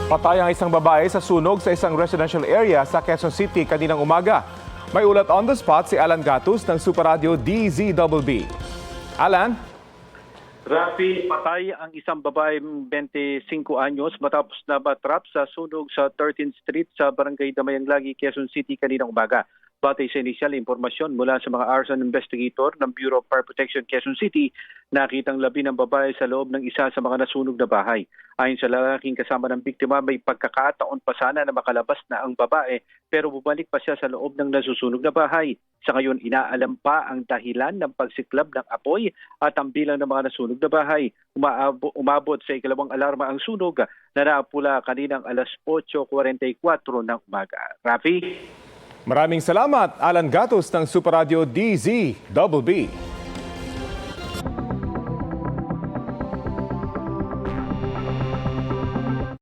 Patay ang isang babae sa sunog sa isang residential area sa Quezon City kaninang umaga. May ulat on the spot si Alan Gatus ng Super Radio DZBB. Alan? Rafi, patay ang isang babae 25 anyos matapos na matrap sa sunog sa 13th Street sa Barangay Damayang Lagi, Quezon City kaninang umaga. Batay sa inisyal impormasyon mula sa mga arson investigator ng Bureau of Fire Protection Quezon City, nakitang labi ng babae sa loob ng isa sa mga nasunog na bahay. Ayon sa lalaking kasama ng biktima, may pagkakataon pa sana na makalabas na ang babae pero bumalik pa siya sa loob ng nasusunog na bahay. Sa ngayon, inaalam pa ang dahilan ng pagsiklab ng apoy at ang bilang ng mga nasunog na bahay. Umabot sa ikalawang alarma ang sunog na napula kaninang alas 8:44 ng umaga. Rafi? Maraming salamat, Alan Gatus ng Super Radio DZBB.